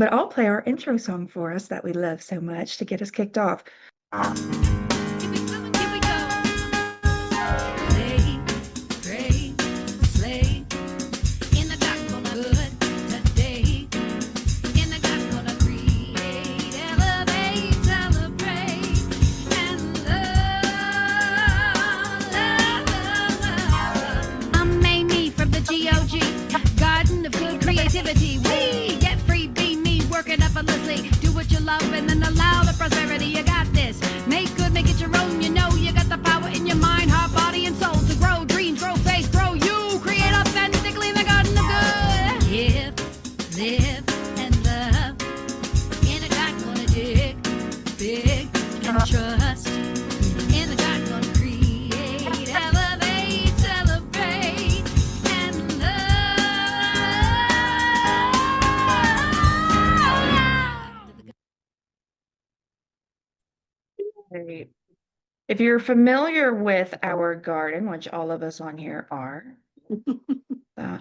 But I'll play our intro song for us that we love so much to get us kicked off. Here we go. Play, pray, slay. In the gospel of good today. In the gospel of create, elevate, celebrate, and love. I'm Mamie from the GOG, Garden of Good Creativity. We get free, be me, work it effortlessly. Do what you love and then allow the prosperity. You got this. Make good, make it your own. You know you got the power in your mind, heart, body, and soul to grow dreams, grow faith, grow you. Create authentically in the garden of good. Live, and love. In a God gonna dig big and trust. In the God gonna create, elevate, celebrate, and love. Great. If you're familiar with our garden, which all of us on here are, uh,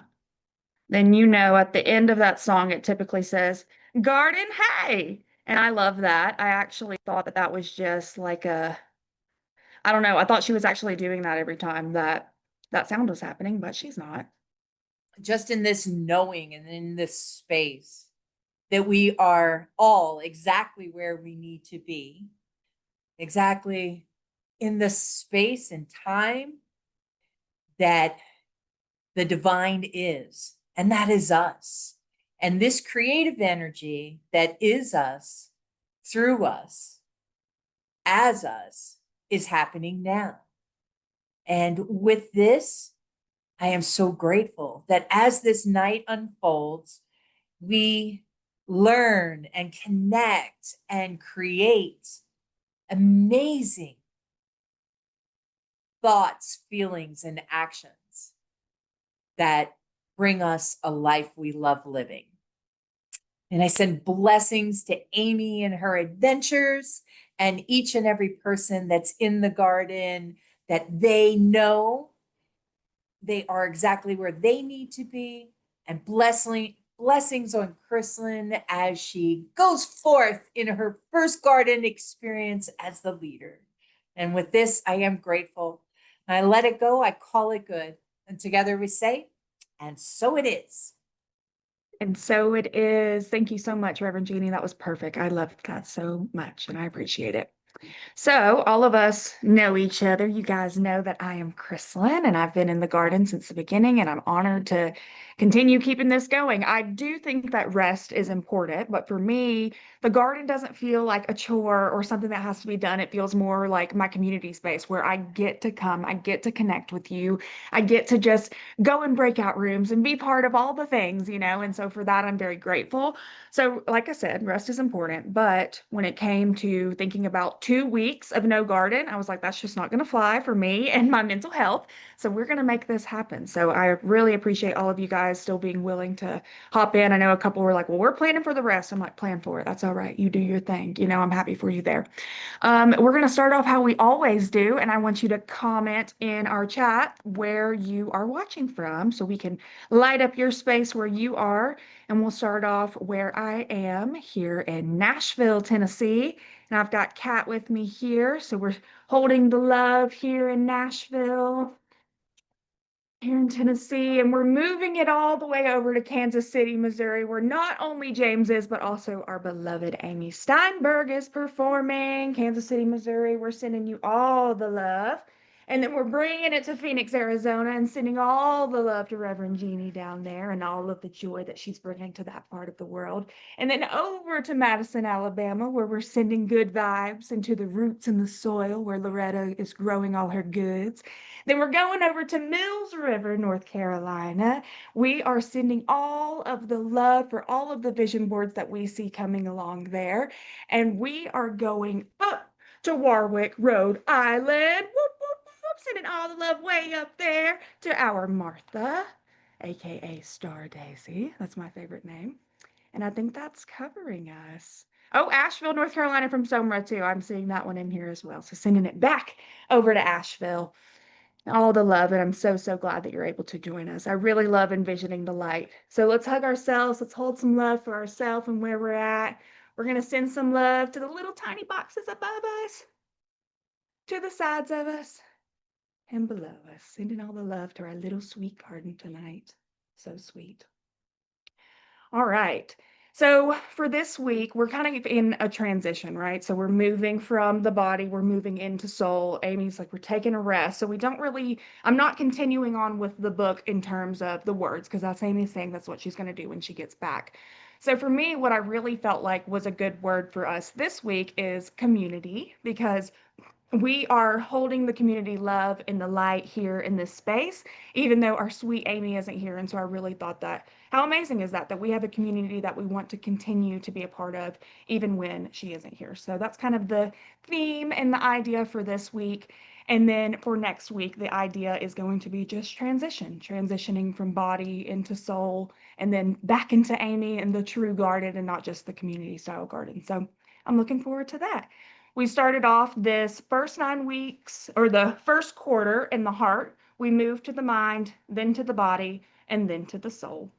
then you know at the end of that song, it typically says, Garden, hey! And I love that. I actually thought that that was just like I don't know, I thought she was actually doing that every time that that sound was happening, but she's not. Just in this knowing and in this space that we are all exactly where we need to be, exactly in the space and time that the divine is, and that is us. And this creative energy that is us, through us, as us, is happening now. And with this, I am so grateful that as this night unfolds, we learn and connect and create amazing thoughts, feelings, and actions that bring us a life we love living. And I send blessings to Amy and her adventures and each and every person that's in the garden, that they know they are exactly where they need to be. And blessings on Krislyn as she goes forth in her first garden experience as the leader. And with this, I am grateful. I let it go. I call it good. And together we say, and so it is. And so it is. Thank you so much, Reverend Jeannie. That was perfect. I loved that so much, and I appreciate it. So, all of us know each other. You guys know that I am Krislyn, and I've been in the garden since the beginning, and I'm honored to continue keeping this going. I do think that rest is important, but for me, the garden doesn't feel like a chore or something that has to be done. It feels more like my community space where I get to come, I get to connect with you, I get to just go in breakout rooms and be part of all the things, and so for that, I'm very grateful. So, like I said, rest is important. But when it came to thinking about 2 weeks of no garden, I was like, that's just not going to fly for me and my mental health. So, we're going to make this happen. So, I really appreciate all of you guys still being willing to hop in. I know a couple were like, well, we're planning for the rest. I'm like, plan for it. That's all right. You do your thing. I'm happy for you there. We're going to start off how we always do, and I want you to comment in our chat where you are watching from so we can light up your space where you are. And we'll start off where I am here in Nashville, Tennessee. And I've got Kat with me here. So we're holding the love here in Nashville, here in Tennessee, and we're moving it all the way over to Kansas City, Missouri, where not only James is, but also our beloved Amy Steinberg is performing. Kansas City, Missouri, we're sending you all the love. And then we're bringing it to Phoenix, Arizona, and sending all the love to Reverend Jeannie down there and all of the joy that she's bringing to that part of the world. And then over to Madison, Alabama, where we're sending good vibes into the roots in the soil where Loretta is growing all her goods. Then we're going over to Mills River, North Carolina. We are sending all of the love for all of the vision boards that we see coming along there. And we are going up to Warwick, Rhode Island. Whoop, whoop, whoop, sending all the love way up there to our Martha, aka Star Daisy. That's my favorite name. And I think that's covering us. Oh, Asheville, North Carolina from Somra too. I'm seeing that one in here as well. So sending it back over to Asheville. All the love, and I'm so, so glad that you're able to join us. I really love envisioning the light. So let's hug ourselves. Let's hold some love for ourselves and where we're at. We're going to send some love to the little tiny boxes above us, to the sides of us, and below us. Sending all the love to our little sweet garden tonight. So sweet. All right. So for this week, we're kind of in a transition, right? So we're moving from the body, we're moving into soul. Amy's like, we're taking a rest. So we don't really, I'm not continuing on with the book in terms of the words, because that's Amy's saying that's what she's going to do when she gets back. So for me, what I really felt like was a good word for us this week is community, because we are holding the community love in the light here in this space, even though our sweet Amy isn't here. And so I really thought that, how amazing is that, that we have a community that we want to continue to be a part of, even when she isn't here. So that's kind of the theme and the idea for this week. And then for next week, the idea is going to be just transitioning from body into soul, and then back into Amy and the true garden and not just the community style garden. So I'm looking forward to that. We started off this first 9 weeks, or the first quarter, in the heart. We moved to the mind, then to the body, and then to the soul.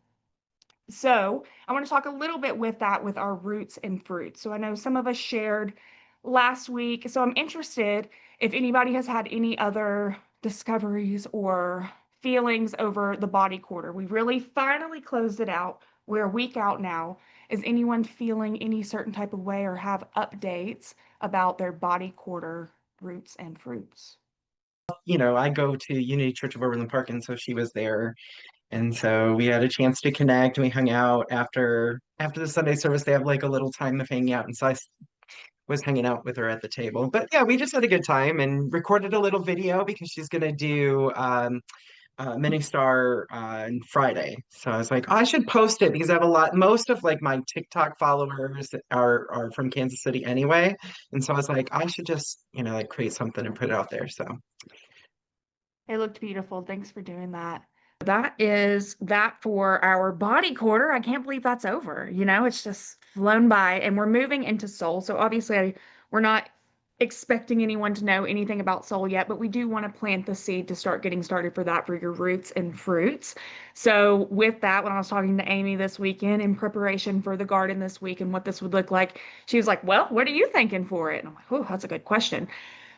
So I want to talk a little bit with that, with our roots and fruits. So I know some of us shared last week. So I'm interested if anybody has had any other discoveries or feelings over the body quarter. We really finally closed it out. We're a week out now. Is anyone feeling any certain type of way or have updates about their body quarter roots and fruits? I go to Unity Church of Overland Park, and so she was there, and so we had a chance to connect. And we hung out after the Sunday service. They have like a little time of hanging out, and so was hanging out with her at the table. But yeah, we just had a good time and recorded a little video because she's gonna do mini star on Friday. So I was like, oh, I should post it because I have a lot. Most of like my TikTok followers are from Kansas City anyway, and so I was like, I should just like create something and put it out there. So. It looked beautiful. Thanks for doing that. That is that for our body quarter. I can't believe that's over. It's just flown by, and we're moving into soul. So obviously, we're not expecting anyone to know anything about soul yet, but we do want to plant the seed to start getting started for that, for your roots and fruits. So with that, when I was talking to Amy this weekend in preparation for the garden this week and what this would look like, she was like, well, what are you thinking for it? And I'm like, oh, that's a good question.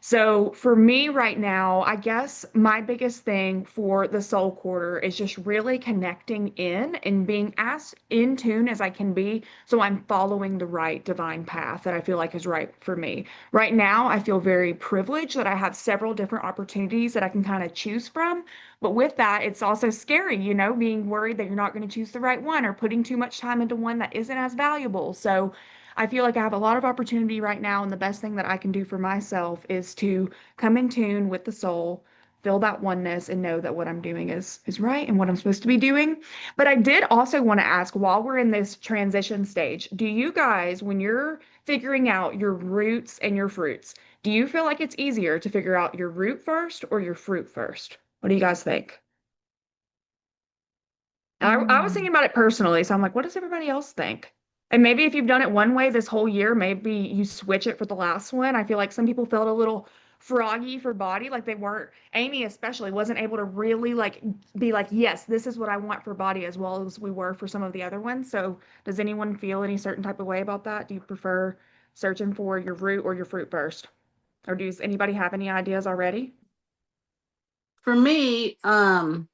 So for me right now, I guess my biggest thing for the soul quarter is just really connecting in and being as in tune as I can be, so I'm following the right divine path that I feel like is right for me. Right now, I feel very privileged that I have several different opportunities that I can kind of choose from. But with that, it's also scary, being worried that you're not going to choose the right one or putting too much time into one that isn't as valuable. So I feel like I have a lot of opportunity right now, and the best thing that I can do for myself is to come in tune with the soul, feel that oneness, and know that what I'm doing is right and what I'm supposed to be doing. But I did also want to ask, while we're in this transition stage, do you guys, when you're figuring out your roots and your fruits, do you feel like it's easier to figure out your root first or your fruit first? What do you guys think? I was thinking about it personally, so I'm like, what does everybody else think? And maybe if you've done it one way this whole year, maybe you switch it for the last one. I feel like some people felt a little froggy for body, like they weren't, Amy especially wasn't able to really like be like, yes, this is what I want for body, as well as we were for some of the other ones. So does anyone feel any certain type of way about that? Do you prefer searching for your root or your fruit first? Or does anybody have any ideas already? For me, I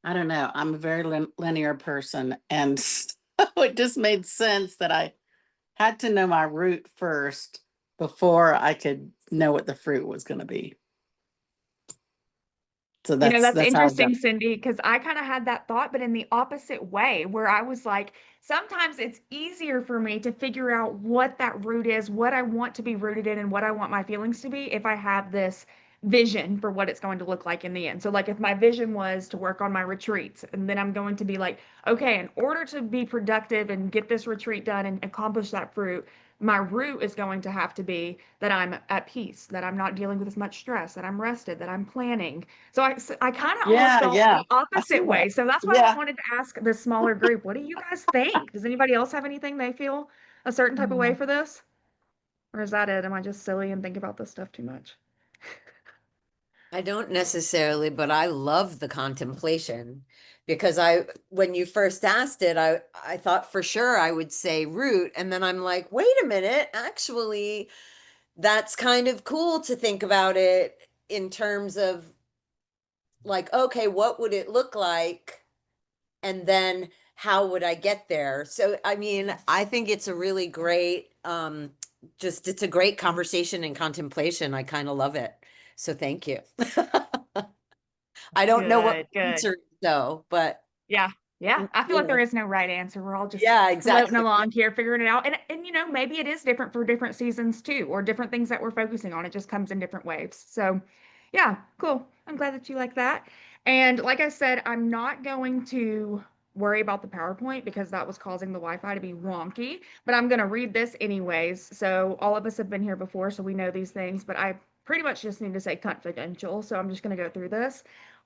don't know. I'm a very linear person, and so it just made sense that I had to know my root first before I could know what the fruit was going to be. So That's that's how I've done. interesting, Cindy, because I kind of had that thought, but in the opposite way, where I was like, sometimes it's easier for me to figure out what that root is, what I want to be rooted in, and what I want my feelings to be if I have this vision for what it's going to look like in the end. So, like, if my vision was to work on my retreats, and then I'm going to be like, okay, in order to be productive and get this retreat done and accomplish that fruit, my root is going to have to be that I'm at peace, that I'm not dealing with as much stress, that I'm rested, that I'm planning. So I kind of almost Yeah, felt yeah. the I see opposite way. that. So that's why I just Yeah. wanted to ask the smaller group, what do you guys think? Does anybody else have anything they feel a certain type of way for this? Or is that it? Am I just silly and think about this stuff too much? I don't necessarily, but I love the contemplation because when you first asked it, I thought for sure I would say root. And then I'm like, wait a minute, actually, that's kind of cool to think about it in terms of like, okay, what would it look like? And then how would I get there? So, I mean, I think it's a really great, it's a great conversation and contemplation. I kind of love it. So thank you. I don't know what Good, my good. answer is though, but Yeah. Yeah. I feel you like there know, is no right answer. We're all just yeah, floating exactly. along here, figuring it out. And you know, maybe it is different for different seasons too, or different things that we're focusing on. It just comes in different waves. So yeah, cool. I'm glad that you like that. And like I said, I'm not going to worry about the PowerPoint because that was causing the Wi-Fi to be wonky, but I'm going to read this anyways. So all of us have been here before, so we know these things, but I pretty much just need to say confidential. So I'm just going to go through this.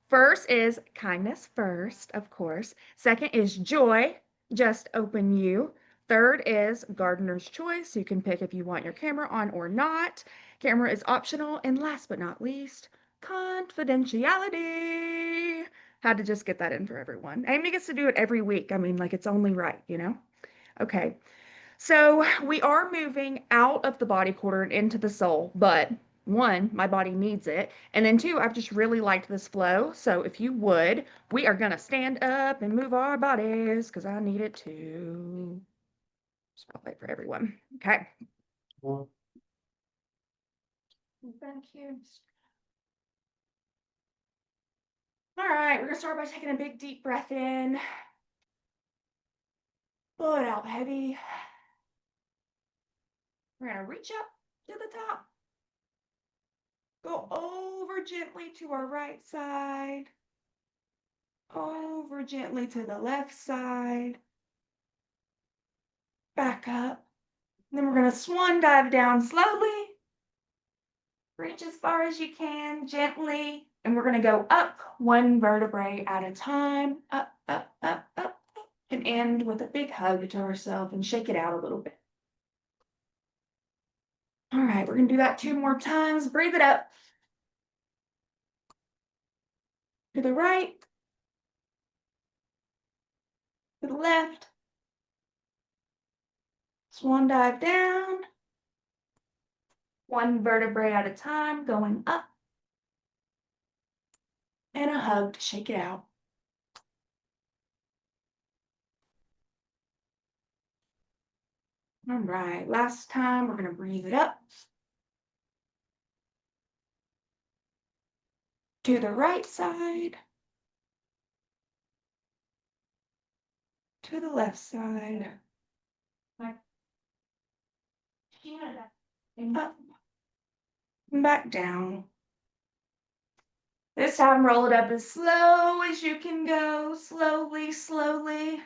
First is kindness first, of course. Second is joy, just open you. Third is gardener's choice. You can pick if you want your camera on or not. Camera is optional. And last but not least, confidentiality. Had to just get that in for everyone. Amy gets to do it every week. I mean, like it's only right, you know? Okay. So we are moving out of the body quarter and into the soul, but one, my body needs it. And then two, I've just really liked this flow. So if you would, we are going to stand up and move our bodies because I need it to. Spotlight for everyone. Okay. Thank you. All right, we're going to start by taking a big deep breath in. Blow it out heavy. We're going to reach up to the top. Go over gently to our right side. Over gently to the left side. Back up. And then we're going to swan dive down slowly. Reach as far as you can, gently. And we're going to go up one vertebrae at a time. Up, up, up, up. And end with a big hug to ourselves and shake it out a little bit. All right, we're going to do that 2 more times. Breathe it up. To the right. To the left. Swan dive down. One vertebrae at a time, going up. And a hug to shake it out. All right, last time we're going to breathe it up. To the right side. To the left side. Up. And back down. This time roll it up as slow as you can go. Slowly, slowly.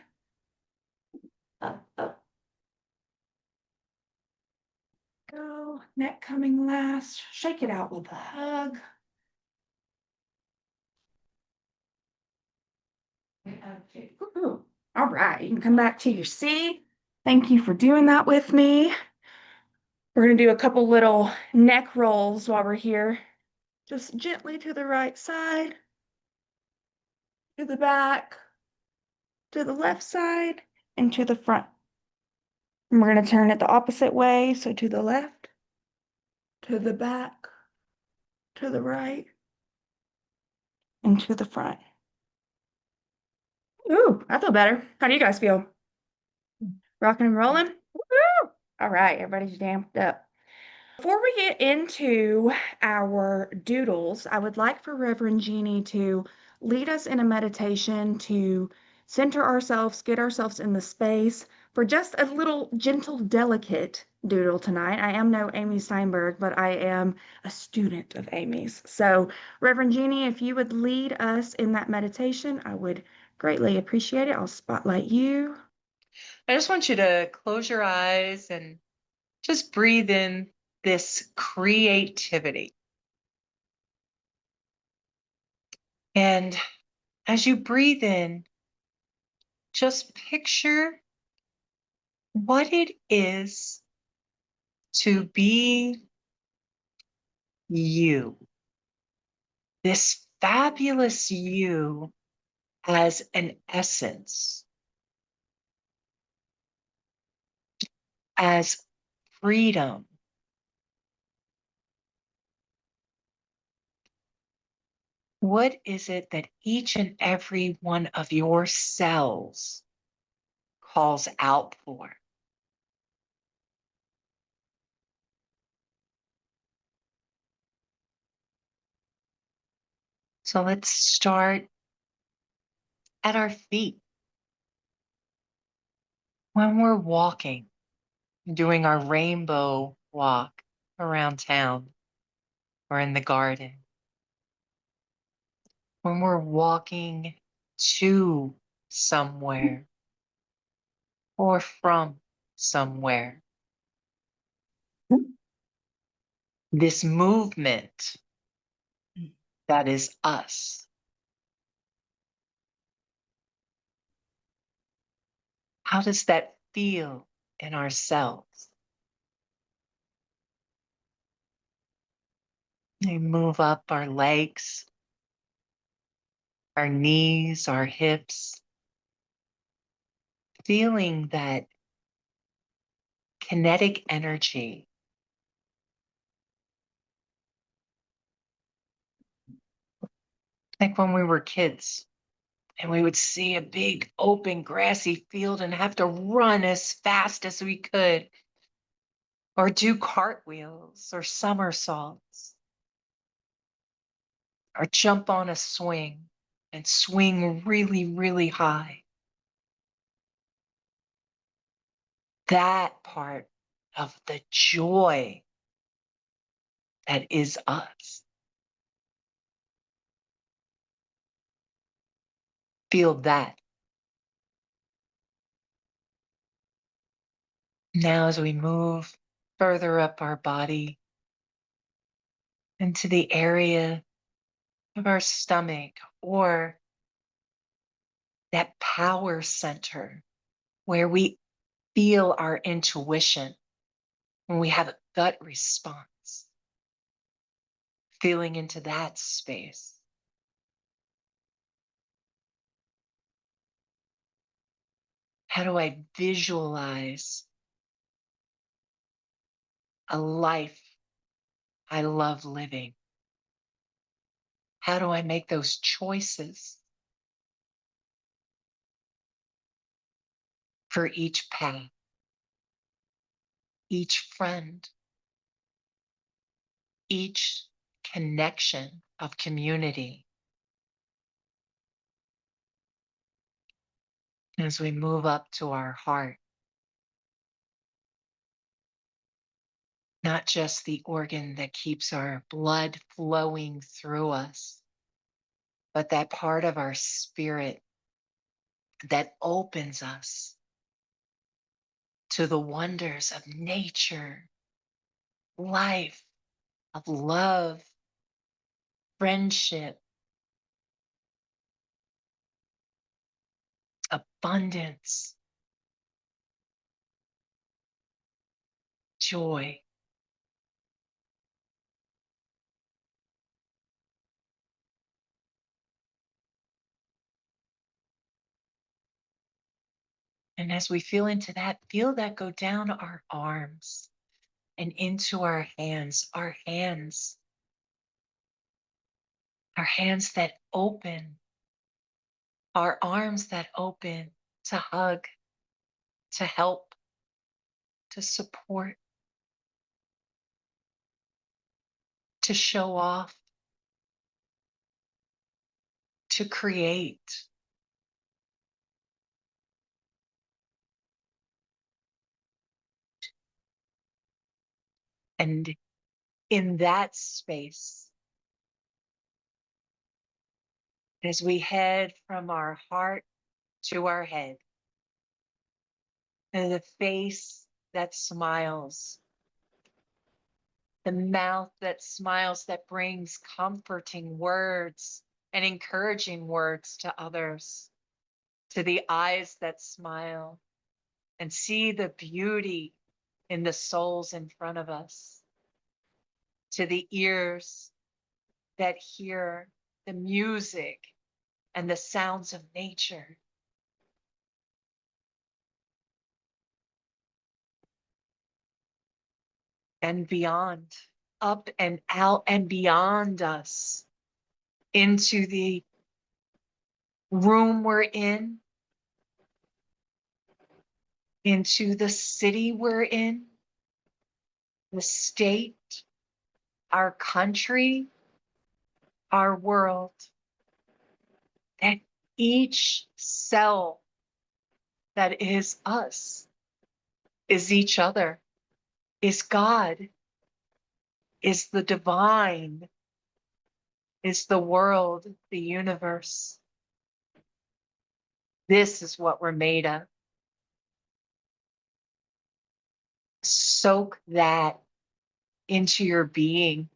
Up, up. Go. Neck coming last. Shake it out with a hug. Okay. Woo-hoo. All right, you can come back to your seat. Thank you for doing that with me. We're going to do a couple little neck rolls while we're here. Just gently to the right side, to the back, to the left side, and to the front. And we're going to turn it the opposite way. So to the left, to the back, to the right, and to the front. Ooh, I feel better. How do you guys feel? Rocking and rolling? Woo! All right, everybody's damped up. Before we get into our doodles, I would like for Reverend Jeannie to lead us in a meditation to center ourselves, get ourselves in the space for just a little gentle, delicate doodle tonight. I am no Amy Steinberg, but I am a student of Amy's. So, Reverend Jeannie, if you would lead us in that meditation, I would greatly appreciate it. I'll spotlight you. I just want you to close your eyes and just breathe in this creativity. And as you breathe in, just picture what it is to be you. this fabulous you as an essence, as freedom, what is it that each and every one of your cells calls out for? So let's start at our feet. When we're walking, doing our rainbow walk around town or in the garden, when we're walking to somewhere or from somewhere, this movement that is us, how does that feel in ourselves? We move up our legs, our knees, our hips, feeling that kinetic energy, like when we were kids and we would see a big open grassy field and have to run as fast as we could or do cartwheels or somersaults or jump on a swing and swing really, really high. That part of the joy that is us. Feel that. Now, as we move further up our body into the area of our stomach or that power center where we feel our intuition, when we have a gut response, feeling into that space. How do I visualize a life I love living? How do I make those choices for each path, each friend, each connection of community? As we move up to our heart, not just the organ that keeps our blood flowing through us, but that part of our spirit that opens us to the wonders of nature, life, of love, friendship, abundance, joy. And as we feel that go down our arms and into our hands that open, our arms that open to hug, to help, to support, to show off, to create. And in that space, as we head from our heart to our head, and the face that smiles, the mouth that smiles, that brings comforting words and encouraging words to others, to the eyes that smile and see the beauty in the souls in front of us, to the ears that hear the music, and the sounds of nature. And beyond, up and out and beyond us, into the room we're in, into the city we're in, the state, our country, our world. And each cell that is us, is each other, is God, is the divine, is the world, the universe. This is what we're made of. Soak that into your being.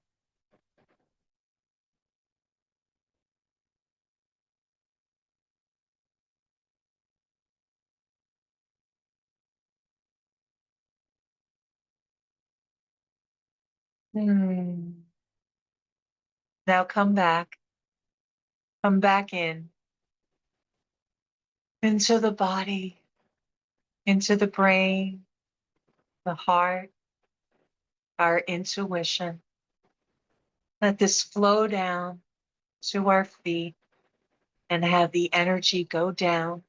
Hmm. Now come back. Come back in. Into the body, into the brain, the heart, our intuition. Let this flow down to our feet and have the energy go down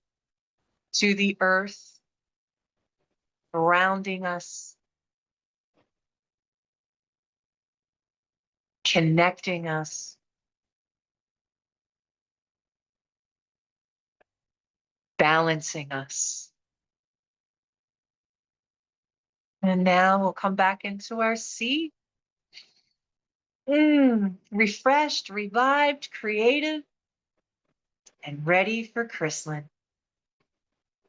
to the earth, surrounding us, connecting us, balancing us. And now we'll come back into our seat. Refreshed, revived, creative, and ready for Krislyn.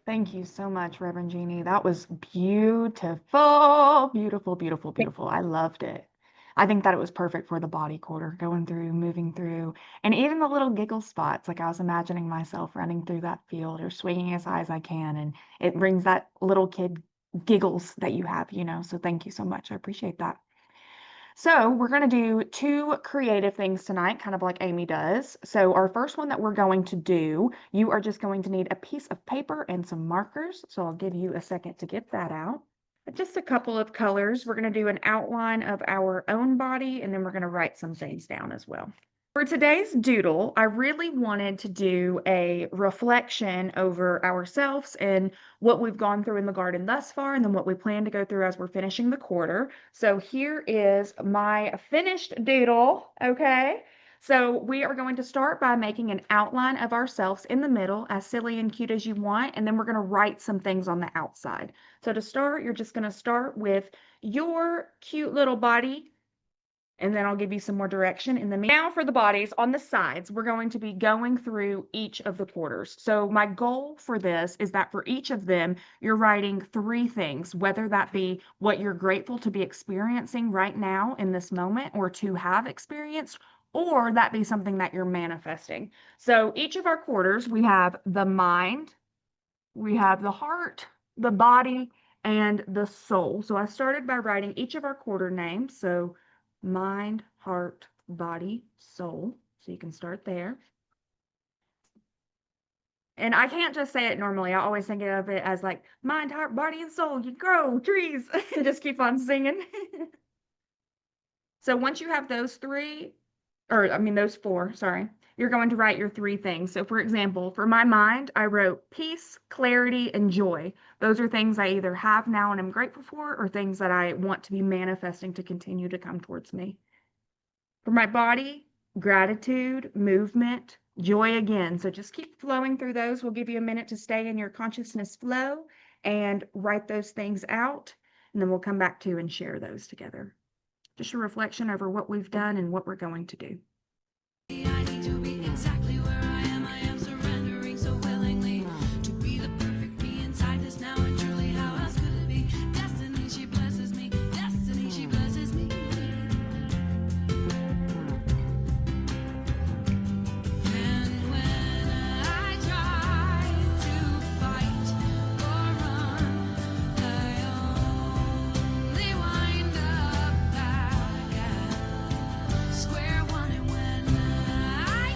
Thank you so much, Reverend Jeannie. That was beautiful, beautiful, beautiful, beautiful. I loved it. I think that it was perfect for the body quarter, going through, moving through, and even the little giggle spots. Like I was imagining myself running through that field or swinging as high as I can. And it brings that little kid giggles that you have, you know. So thank you so much. I appreciate that. So we're going to do two creative things tonight, kind of like Amy does. So our first one that we're going to do, you are just going to need a piece of paper and some markers. So I'll give you a second to get that out. Just a couple of colors. We're going to do an outline of our own body, and then we're going to write some things down as well. For today's doodle, I really wanted to do a reflection over ourselves and what we've gone through in the garden thus far, and then what we plan to go through as we're finishing the quarter. So here is my finished doodle, okay? So we are going to start by making an outline of ourselves in the middle, as silly and cute as you want, and then we're going to write some things on the outside. So to start, you're just going to start with your cute little body, and then I'll give you some more direction in the now for the bodies on the sides. We're going to be going through each of the quarters. So my goal for this is that for each of them, you're writing 3 things, whether that be what you're grateful to be experiencing right now in this moment or to have experienced, or that be something that you're manifesting. So each of our quarters, we have the mind, we have the heart, the body, and the soul. So I started by writing each of our quarter names. So mind, heart, body, soul. So you can start there. And I can't just say it normally. I always think of it as like mind, heart, body, and soul. You grow trees and just keep on singing. So once you have those 3, or I mean those 4, sorry, you're going to write your 3 things. So for example, for my mind, I wrote peace, clarity, and joy. Those are things I either have now and am grateful for, or things that I want to be manifesting to continue to come towards me. For my body, gratitude, movement, joy again. So just keep flowing through those. We'll give you a minute to stay in your consciousness flow and write those things out. And then we'll come back to and share those together. Just a reflection over what we've done and what we're going to do. I need to be exactly where I am. I am surrendering so willingly to be the perfect me inside this now and truly. How else could it be? Destiny, she blesses me. Destiny, she blesses me. And when I try to fight or run, I only wind up back at square one. And when I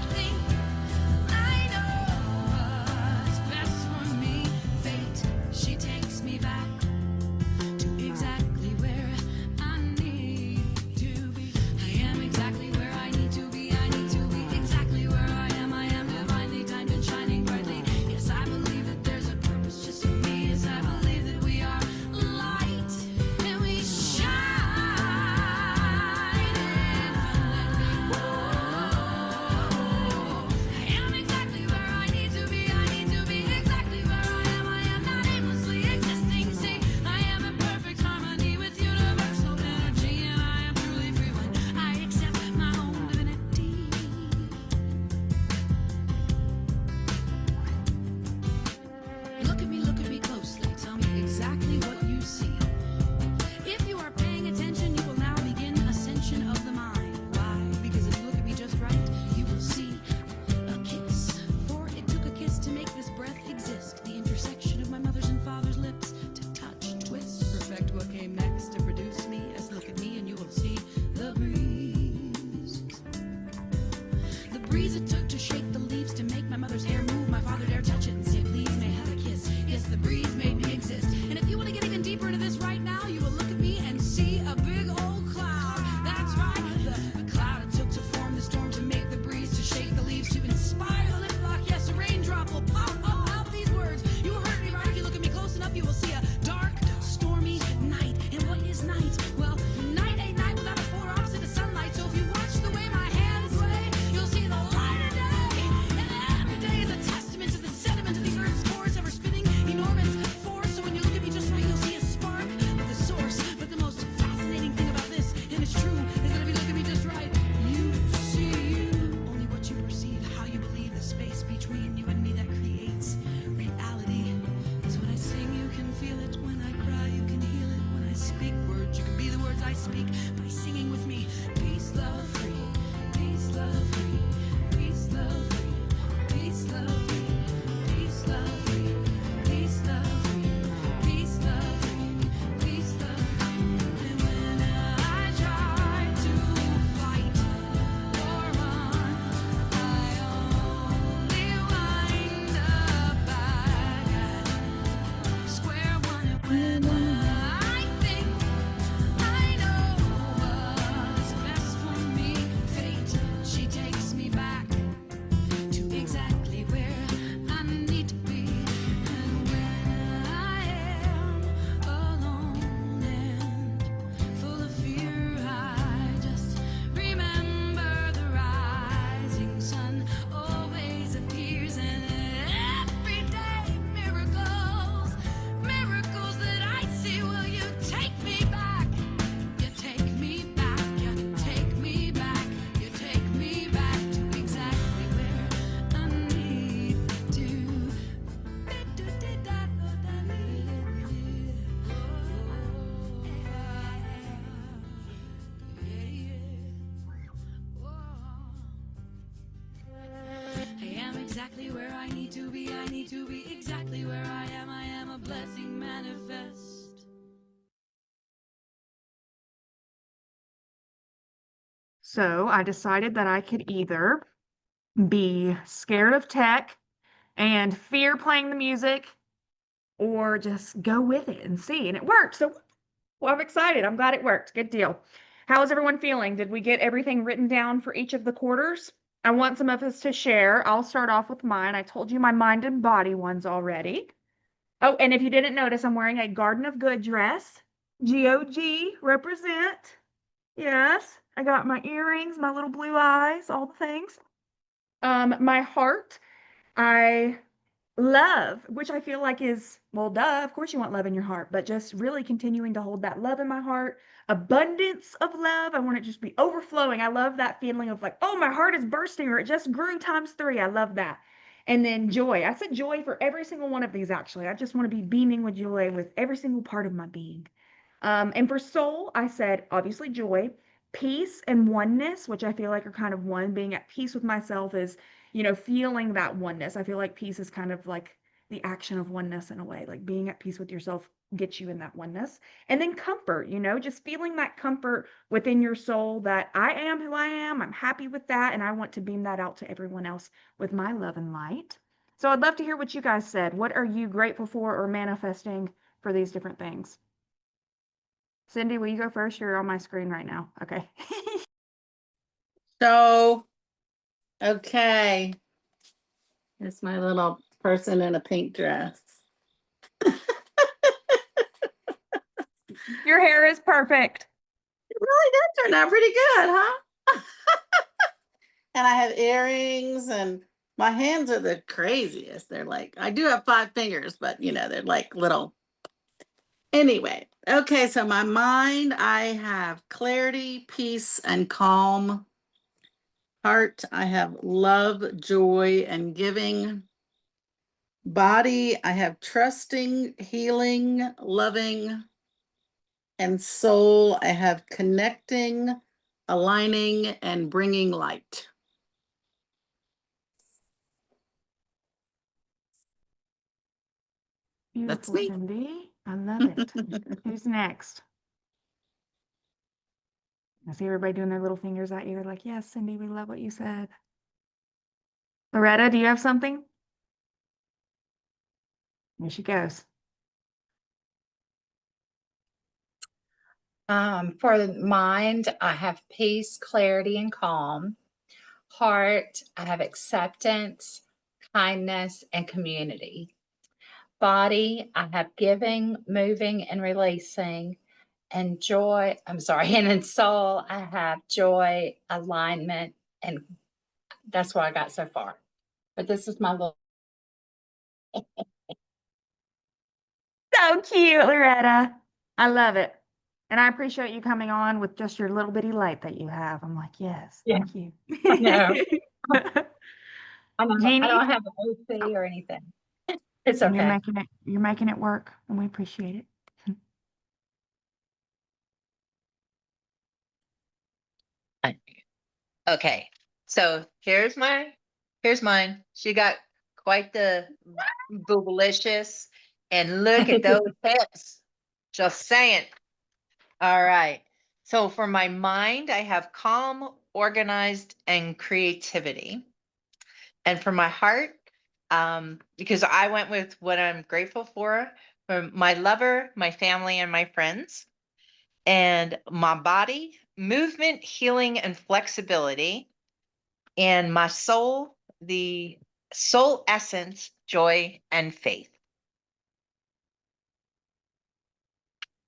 I speak by singing with me. Peace, love, free. Peace, love, free. Peace, love, free. Peace, love, free. Peace, love, free. Peace, love, free. Peace, love, free. Peace, love, free. And when I try to fight or run, I only wind up back at square one. And when I think I know what's best for me, fate, she takes me back to exactly where I need to be. And when I am alone and full of fear, I just remember the rising sun always appears, and every day miracles, miracles that I see. Will you take me back? You take me back, you take me back, you take me back to exactly where I need to. I am exactly where I need to be. I need to be exactly where I am. I am a blessing manifest. So I decided that I could either be scared of tech and fear playing the music or just go with it and see. And it worked. So well, I'm excited. I'm glad it worked. Good deal. How is everyone feeling? Did we get everything written down for each of the quarters? I want some of us to share. I'll start off with mine. I told you my mind and body ones already. Oh, and if you didn't notice, I'm wearing a Garden of Good dress. GOG represent. Yes, I got my earrings, my little blue eyes, all the things. My heart, I love, which I feel like is, well, duh, of course you want love in your heart, but just really continuing to hold that love in my heart, abundance of love. I want it to just be overflowing. I love that feeling of like, oh, my heart is bursting, or it just grew times 3. I love that. And then joy. I said joy for every single one of these, actually. I just want to be beaming with joy with every single part of my being. And for soul, I said obviously joy, peace, and oneness, which I feel like are kind of one. Being at peace with myself is, feeling that oneness. I feel like peace is kind of like the action of oneness in a way, like being at peace with yourself gets you in that oneness. And then comfort, just feeling that comfort within your soul that I am who I am. I'm happy with that. And I want to beam that out to everyone else with my love and light. So I'd love to hear what you guys said. What are you grateful for or manifesting for these different things? Cindy, will you go first? You're on my screen right now. Okay. So, okay. It's my little person in a pink dress. Your hair is perfect. It really did turn out pretty good, huh? And I have earrings, and my hands are the craziest. They're like, I do have 5 fingers, but they're like little. Anyway, okay, so my mind, I have clarity, peace, and calm. Heart, I have love, joy, and giving. Body, I have trusting, healing, loving. And soul, I have connecting, aligning, and bringing light. That's Beautiful, me. Cindy. I love it. Who's next? I see everybody doing their little fingers at you. They're like, yes, Cindy, we love what you said. Loretta, do you have something? Here she goes. For the mind, I have peace, clarity, and calm. Heart, I have acceptance, kindness, and community. Body, I have giving, moving, and releasing. And joy, I'm sorry, and in soul, I have joy, alignment, and that's what I got so far. But this is my little. So cute, Loretta. I love it. And I appreciate you coming on with just your little bitty light that you have. I'm like, yes, Yeah, thank you. I know. I know. I Jeannie, don't have an OC or anything. It's you're okay. making it work, and we appreciate it. Okay. So here's mine. She got quite the boobalicious. And look at those hips. Just saying. All right. So for my mind, I have calm, organized, and creativity. And for my heart, because I went with what I'm grateful for my lover, my family, and my friends. And my body, movement, healing, and flexibility. And my soul, the soul essence, joy, and faith.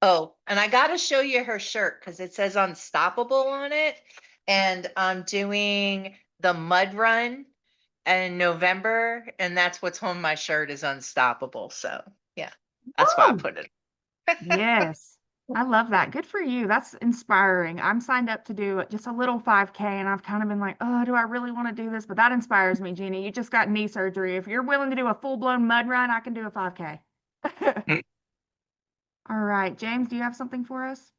Oh, and I got to show you her shirt because it says unstoppable on it. And I'm doing the mud run in November, and that's what's on my shirt is unstoppable. So, yeah, that's why I Woo! put it. Yes. I love that. Good for you. That's inspiring. I'm signed up to do just a little 5K and I've kind of been like, oh, do I really want to do this? But that inspires me, Jeannie. You just got knee surgery. If you're willing to do a full-blown mud run, I can do a 5K. All right. James, do you have something for us?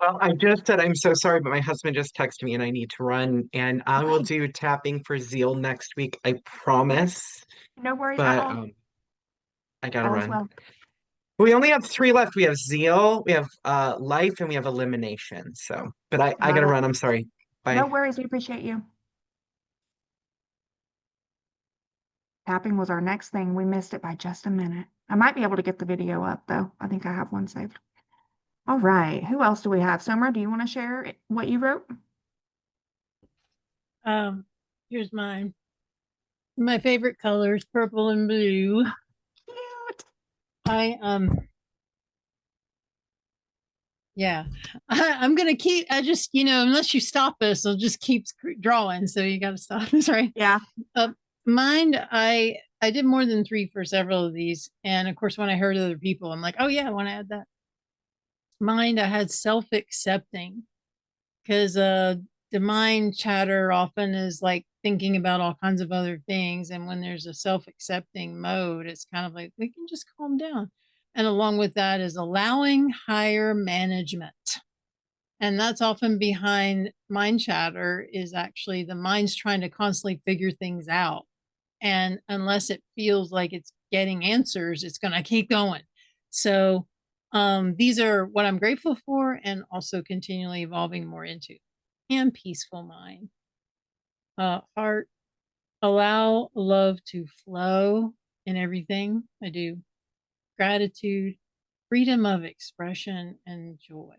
Well, I just said I'm so sorry, but my husband just texted me and I need to run. And I will Okay. do tapping for Zeal next week, I promise. No worries at But all. I gotta All is run. well. We only have three left. We have Zeal, we have Life, and we have Elimination. So, but I Love gotta it. run. I'm sorry. No Bye. worries. We appreciate you. Tapping was our next thing. We missed it by just a minute. I might be able to get the video up though. I think I have one saved. All right. Who else do we have? Summer, do you want to share what you wrote? Here's mine. My favorite colors, purple and blue. Cute. I yeah. I'm gonna keep I just, unless you stop us, I'll just keep drawing. So you gotta stop us, right? Yeah. Uh, Mine, I did more than three for several of these. And of course, when I heard other people, I'm like, oh yeah, I want to add that. Mind, I had self-accepting because the mind chatter often is like thinking about all kinds of other things, and when there's a self-accepting mode, it's kind of like we can just calm down. And along with that is allowing higher management, and that's often behind mind chatter is actually the mind's trying to constantly figure things out, and unless it feels like it's getting answers, it's going to keep going. So these are what I'm grateful for and also continually evolving more into. And peaceful mind. Heart, allow love to flow in everything I do. Gratitude, freedom of expression, and joy.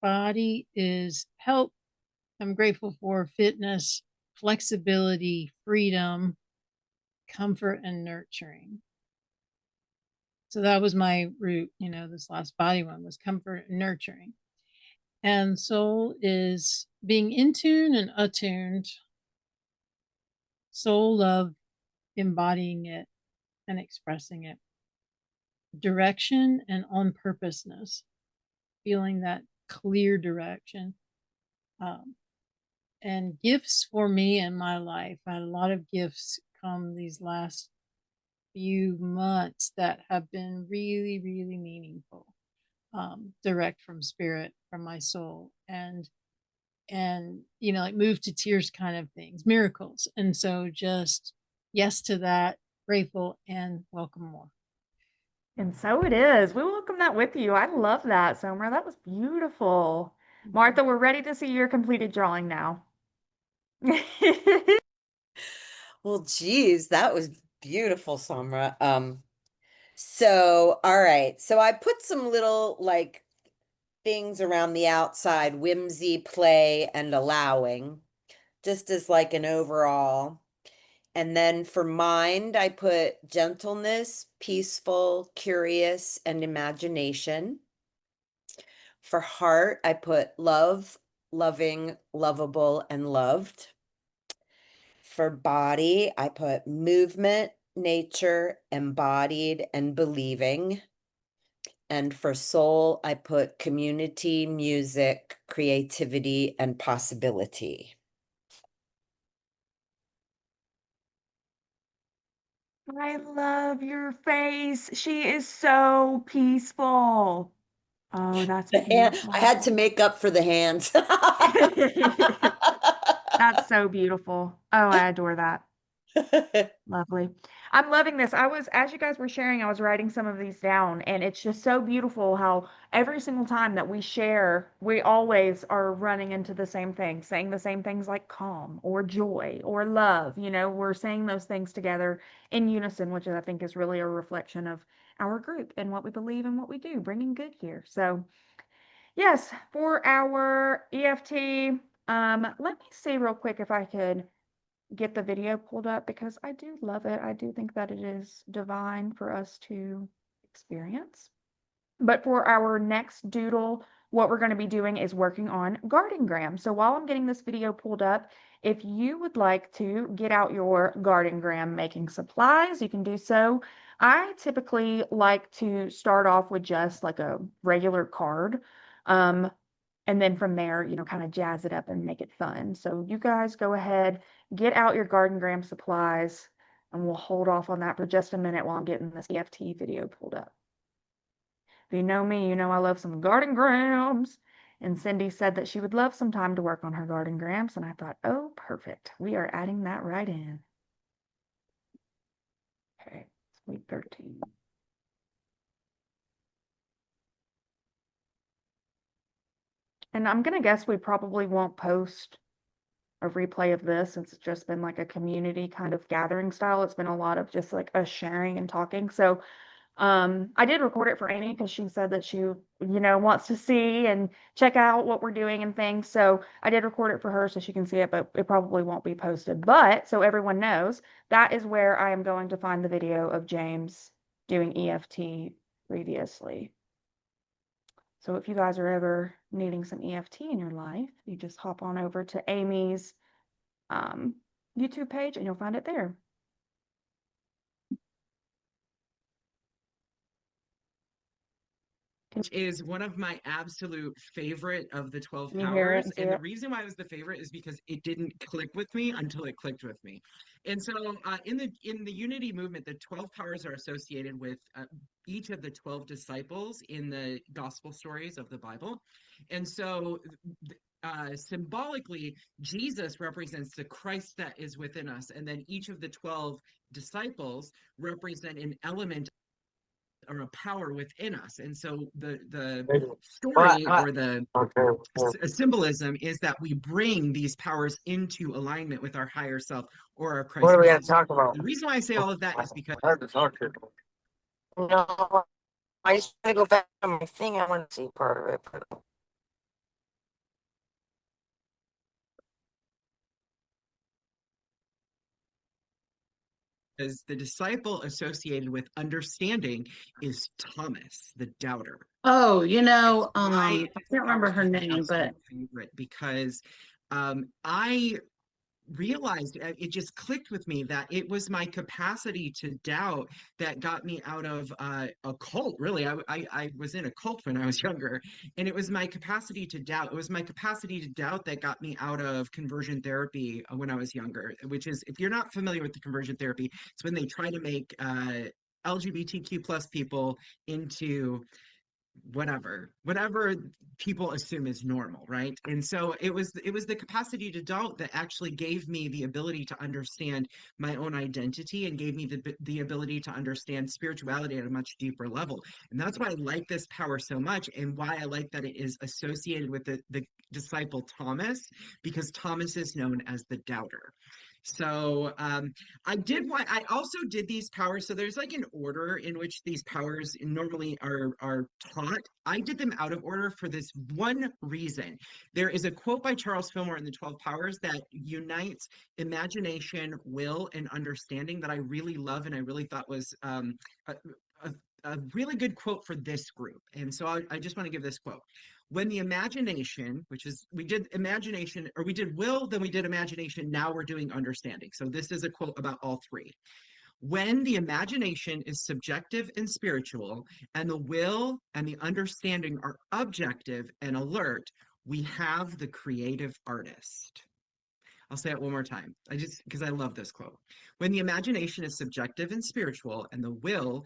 Body is health. I'm grateful for fitness, flexibility, freedom, comfort, and nurturing. So that was my root, this last body one was comfort and nurturing. And soul is being in tune and attuned. Soul love, embodying it and expressing it. Direction and on purposeness, feeling that clear direction. And gifts for me in my life. I had a lot of gifts come these last few months that have been really, really meaningful. Direct from spirit, from my soul, and like move to tears kind of things, miracles. And so just yes to that, grateful, and welcome more. And so it is. We welcome that with you. I love that, Summer. That was beautiful. Martha, we're ready to see your completed drawing now. Well, geez, that was beautiful, Samra. So all right. So I put some little like things around the outside, whimsy, play, and allowing, just as like an overall. And then for mind, I put gentleness, peaceful, curious, and imagination. For heart, I put love, loving, lovable, and loved. For body, I put movement, nature, embodied, and believing. And for soul, I put community, music, creativity, and possibility. I love your face. She is so peaceful. Oh, that's The hand, I beautiful. had to make up for the hands. That's so beautiful. Oh, I adore that. Lovely. I'm loving this. As you guys were sharing, I was writing some of these down, and it's just so beautiful how every single time that we share, we always are running into the same thing, saying the same things like calm or joy or love. We're saying those things together in unison, which I think is really a reflection of our group and what we believe and what we do, bringing good here. So, yes, for our EFT, let me see real quick if I could get the video pulled up because I do love it. I do think that it is divine for us to experience. But for our next doodle, what we're going to be doing is working on garden gram. So while I'm getting this video pulled up, if you would like to get out your garden gram making supplies, you can do so. I typically like to start off with just like a regular card. Um, and then from there, kind of jazz it up and make it fun. So you guys go ahead, get out your garden gram supplies, and we'll hold off on that for just a minute while I'm getting this EFT video pulled up. If you know me, you know I love some garden grams. And Cindy said that she would love some time to work on her garden grams, and I thought, oh, perfect. We are adding that right in. Okay, it's week 13. And I'm gonna guess we probably won't post a replay of this since it's just been like a community kind of gathering style. It's been a lot of just like us sharing and talking. So I did record it for Amy because she said that she, wants to see and check out what we're doing and things. So I did record it for her so she can see it, but it probably won't be posted. But so everyone knows, that is where I am going to find the video of James doing EFT previously. So if you guys are ever needing some EFT in your life, you just hop on over to Amy's YouTube page and you'll find it there. Which is one of my absolute favorite of the 12 Can you hear it powers. and see And the it? reason why it was the favorite is because it didn't click with me until it clicked with me. And so in the unity movement, the 12 powers are associated with each of the 12 disciples in the gospel stories of the Bible. And so symbolically, Jesus represents the Christ that is within us. And then each of the 12 disciples represent an element or a power within us. And so the story or the symbolism is that we bring these powers into alignment with our higher self or our Christ. What are we going to talk about? The reason why I say all of that is because Hard to talk to. No, I just want to go back to my thing. I want to see part of it. the disciple associated with understanding is Thomas, the doubter. Oh, I I can't remember her name, but favorite because I realized it just clicked with me that it was my capacity to doubt that got me out of a cult. Really, I was in a cult when I was younger, and it was my capacity to doubt. It was my capacity to doubt that got me out of conversion therapy when I was younger. Which is, if you're not familiar with the conversion therapy, it's when they try to make LGBTQ plus people into whatever people assume is normal, right? And so it was the capacity to doubt that actually gave me the ability to understand my own identity and gave me the ability to understand spirituality at a much deeper level. And that's why I like this power so much, and why I like that it is associated with the disciple Thomas, because Thomas is known as the doubter. So I also did these powers. So there's like an order in which these powers normally are taught. I did them out of order for this one reason. There is a quote by Charles Fillmore in the 12 Powers that unites imagination, will, and understanding that I really love, and I really thought was a, a, a really good quote for this group. And so I just want to give this quote. When the imagination, which is, we did imagination, or we did will, then we did imagination, now we're doing understanding. So this is a quote about all three. When the imagination is subjective and spiritual, and the will and the understanding are objective and alert, we have the creative artist. I'll say it one more time. Because I love this quote. When the imagination is subjective and spiritual, and the will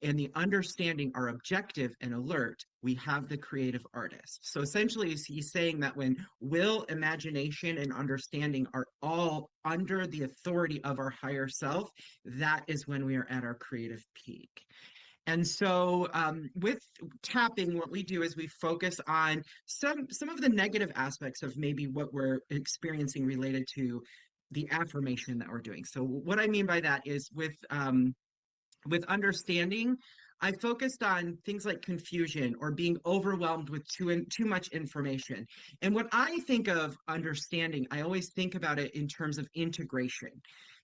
and the understanding are objective and alert, we have the creative artist. So essentially, he's saying that when will, imagination, and understanding are all under the authority of our higher self, that is when we are at our creative peak. And so with tapping, what we do is we focus on some of the negative aspects of maybe what we're experiencing related to the affirmation that we're doing. So what I mean by that is with understanding, I focused on things like confusion or being overwhelmed with too much information. And when I think of understanding, I always think about it in terms of integration,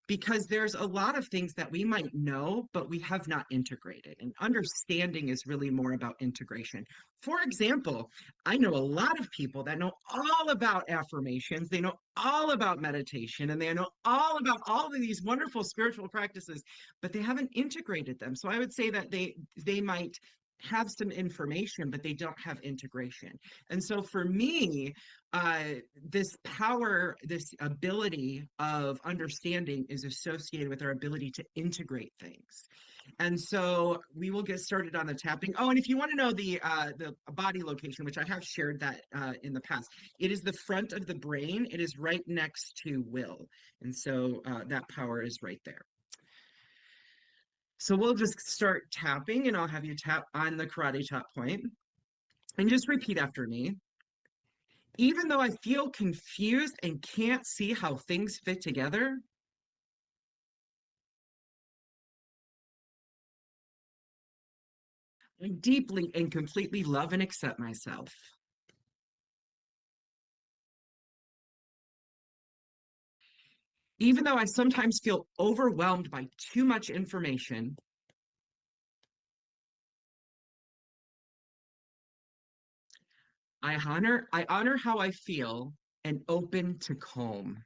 because there's a lot of things that we might know, but we have not integrated. And understanding is really more about integration. For example, I know a lot of people that know all about affirmations, they know all about meditation, and they know all about all of these wonderful spiritual practices, but they haven't integrated them. So I would say that they might have some information, but they don't have integration. And so for me, this power, this ability of understanding is associated with our ability to integrate things. And so we will get started on the tapping. Oh, and if you want to know the body location, which I have shared that in the past, it is the front of the brain. It is right next to will. And so that power is right there. So we'll just start tapping, and I'll have you tap on the karate chop point and just repeat after me. Even though I feel confused and can't see how things fit together, I deeply and completely love and accept myself. Even though I sometimes feel overwhelmed by too much information, I honor how I feel and open to calm.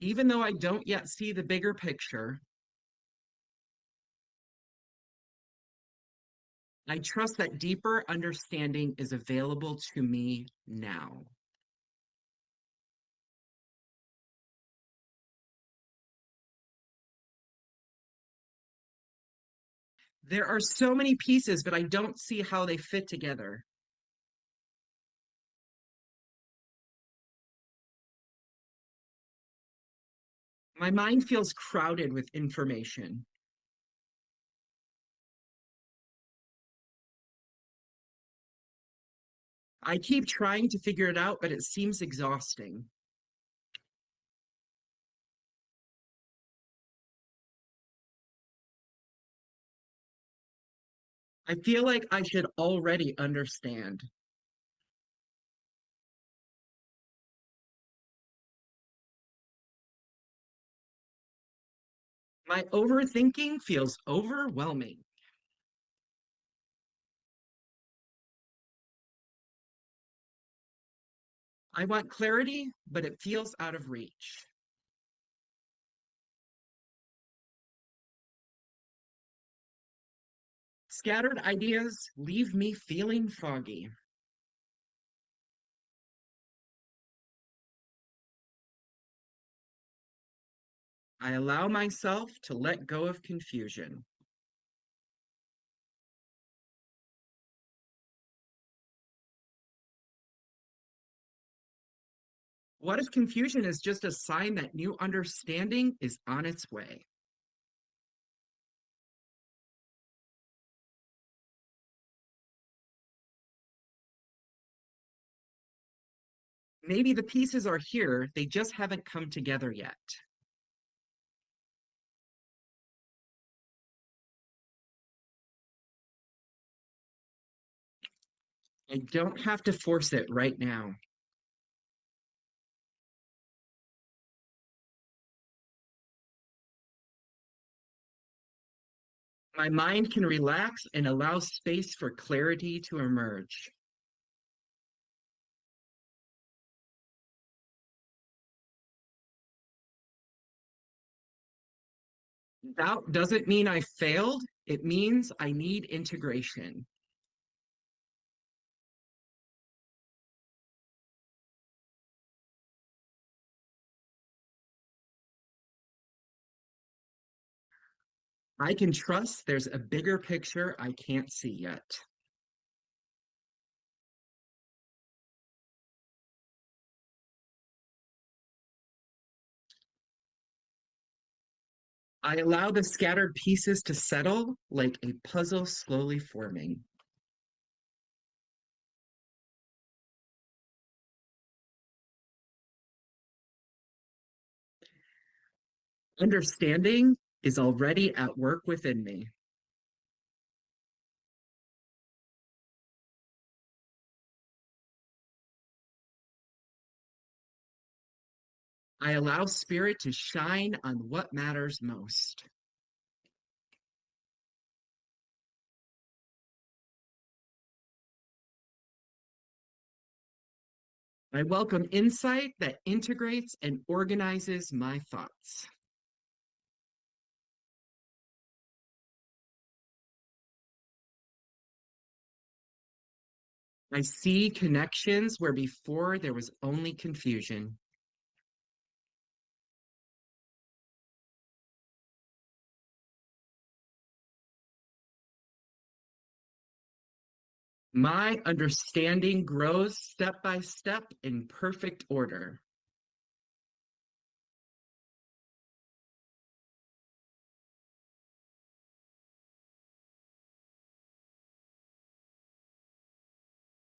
Even though I don't yet see the bigger picture, I trust that deeper understanding is available to me now. There are so many pieces, but I don't see how they fit together. My mind feels crowded with information. I keep trying to figure it out, but it seems exhausting. I feel like I should already understand. My overthinking feels overwhelming. I want clarity, but it feels out of reach. Scattered ideas leave me feeling foggy. I allow myself to let go of confusion. What if confusion is just a sign that new understanding is on its way? Maybe the pieces are here, they just haven't come together yet. I don't have to force it right now. My mind can relax and allow space for clarity to emerge. Doubt doesn't mean I failed, it means I need integration. I can trust there's a bigger picture I can't see yet. I allow the scattered pieces to settle like a puzzle slowly forming. Understanding is already at work within me. I allow spirit to shine on what matters most. I welcome insight that integrates and organizes my thoughts. I see connections where before there was only confusion. My understanding grows step by step in perfect order.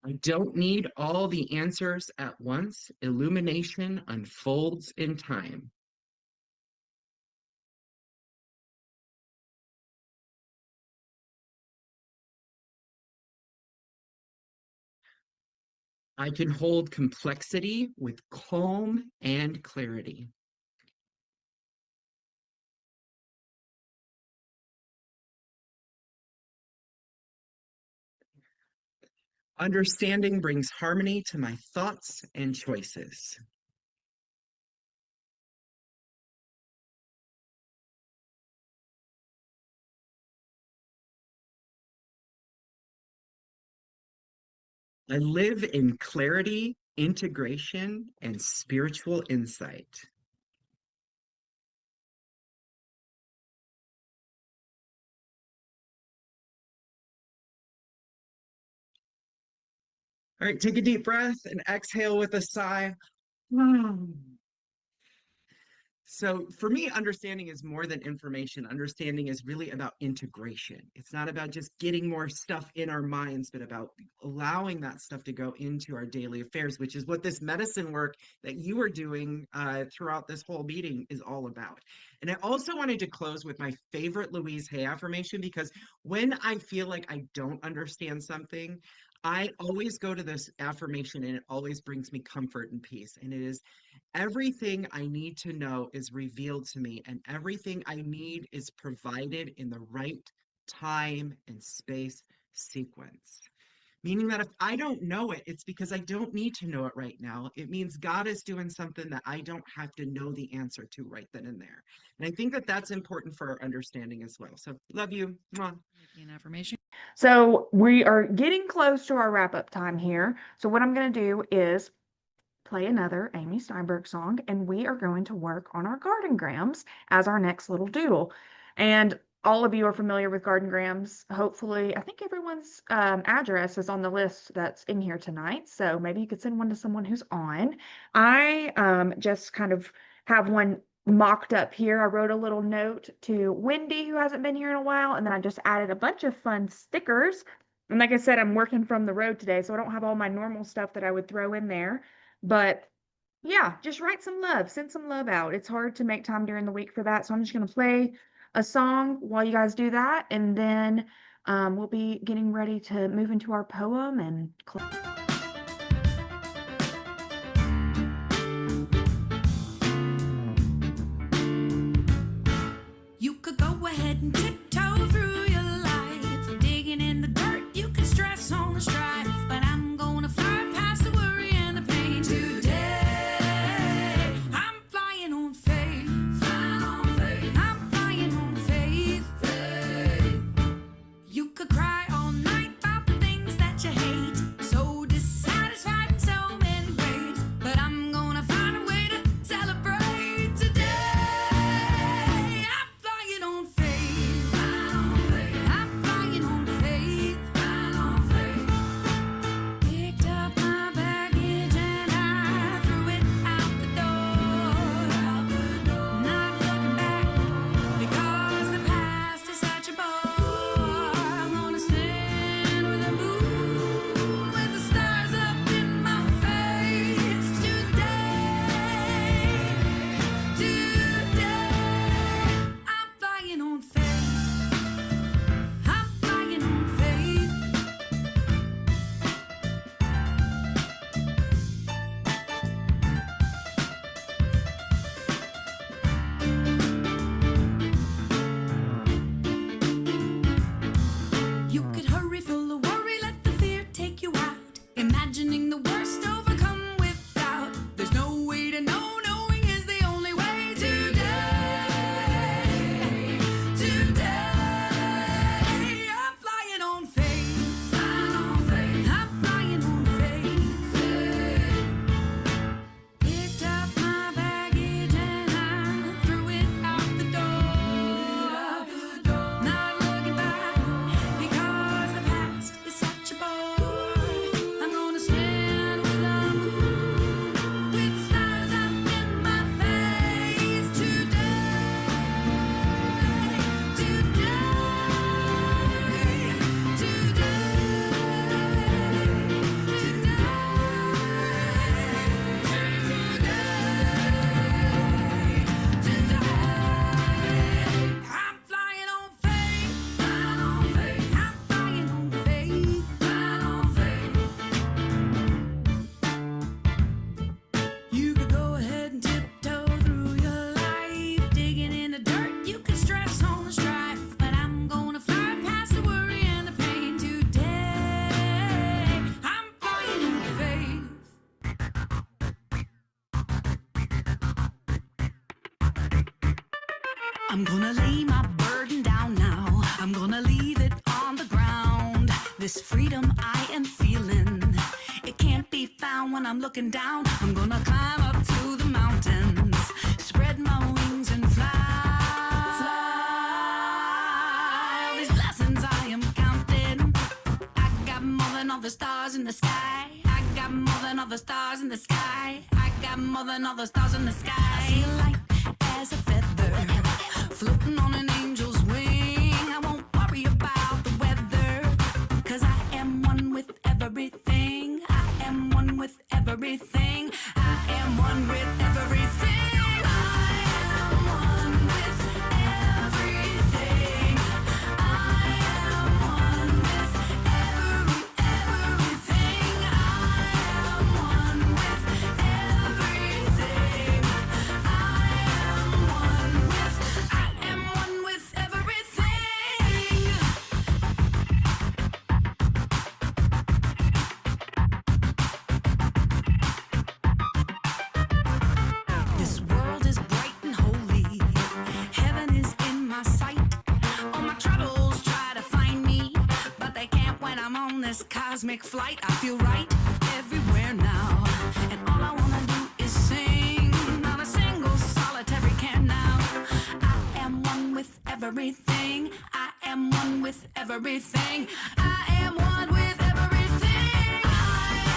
I don't need all the answers at once. Illumination unfolds in time. I can hold complexity with calm and clarity. Understanding brings harmony to my thoughts and choices. I live in clarity, integration, and spiritual insight. All right, take a deep breath and exhale with a sigh. So for me, understanding is more than information. Understanding is really about integration. It's not about just getting more stuff in our minds, but about allowing that stuff to go into our daily affairs, which is what this medicine work that you are doing throughout this whole meeting is all about. And I also wanted to close with my favorite Louise Hay affirmation, because when I feel like I don't understand something, I always go to this affirmation and it always brings me comfort and peace. And it is, everything I need to know is revealed to me, and everything I need is provided in the right time and space sequence. Meaning that if I don't know it, it's because I don't need to know it right now. It means God is doing something that I don't have to know the answer to right then and there. And I think that that's important for our understanding as well. So love you. Mwah. An affirmation. So we are getting close to our wrap up time here. So what I'm going to do is play another Amy Steinberg song, and we are going to work on our gardengrams as our next little doodle. And all of you are familiar with gardengrams. Hopefully, I think everyone's address is on the list that's in here tonight. So maybe you could send one to someone who's on. I just kind of have one mocked up here. I wrote a little note to Wendy, who hasn't been here in a while, and then I just added a bunch of fun stickers. And like I said, I'm working from the road today, so I don't have all my normal stuff that I would throw in there. But yeah, just write some love, send some love out. It's hard to make time during the week for that. So I'm just going to play a song while you guys do that. And then we'll be getting ready to move into our poem and You could go ahead and tiptoe through your life, digging in the dirt. You can stress on the strife, but I'm gonna fly past the worry and the pain today. I'm flying on faith, flying on faith. I'm flying on faith, faith. You could cry all night about the things that you hate, so I'm gonna lay my burden down now. I'm gonna leave it on the ground. This freedom I am feeling, it can't be found when I'm looking down. I'm gonna climb up to the mountains, spread my wings and fly. Fly. All these blessings I am counting. I got more than all the stars in the sky. I got more than all the stars in the sky. I got more than all the stars in the sky. I feel light as a feather, floating on an angel's wing. I won't worry about the weather, 'cause I am one with everything. I am one with everything. I am one with everything. I am one with everything. I am one with everything. I am one with everything. I am one with everything. This world is bright and holy. Heaven is in my sight. All my troubles try to find me, but they can't when I'm on this cosmic flight. I feel right everywhere now, and all I wanna do is sing. Not a single solitary care now. I am one with everything. I am one with everything. I am one with everything. I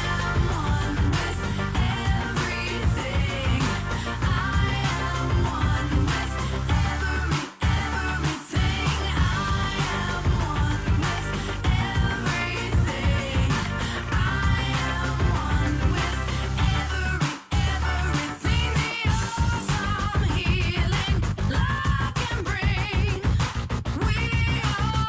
am one with everything. I am one with everything. I am one with everything. I am one with everything. The awesome healing love can bring. We are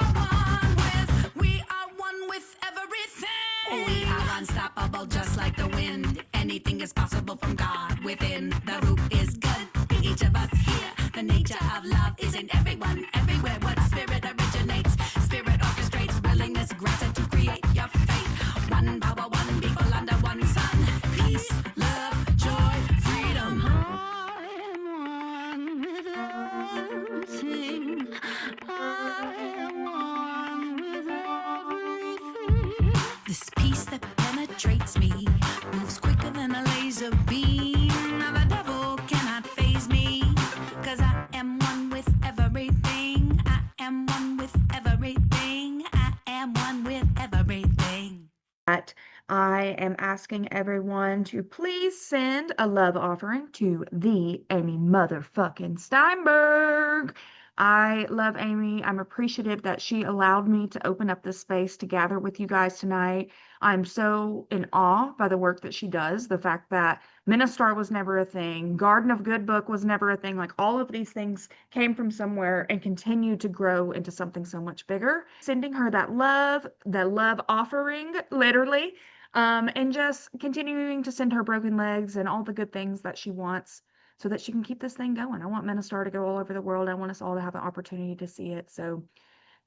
one with everything. We are unstoppable, just like the wind. Anything is possible from God within. The root is good in each of us here. The nature of love is in everyone, everywhere. What spirit originates, spirit orchestrates. Willingness granted to create your fate. One power, one people under one sun. Peace, love, joy, freedom. I am one with everything. I am one with everything. This peace that penetrates me moves quicker than a laser beam. Now the devil cannot faze me, 'cause I am one with everything. I am one with everything. I am one with everything. I am asking everyone to please send a love offering to the Amy motherfucking Steinberg. I love Amy. I'm appreciative that she allowed me to open up this space to gather with you guys tonight. I'm so in awe by the work that she does. The fact that Ministar was never a thing, Garden of Good Book was never a thing. Like all of these things came from somewhere and continue to grow into something so much bigger. Sending her that love offering, literally, and just continuing to send her broken legs and all the good things that she wants so that she can keep this thing going. I want Ministar to go all over the world. I want us all to have the opportunity to see it. So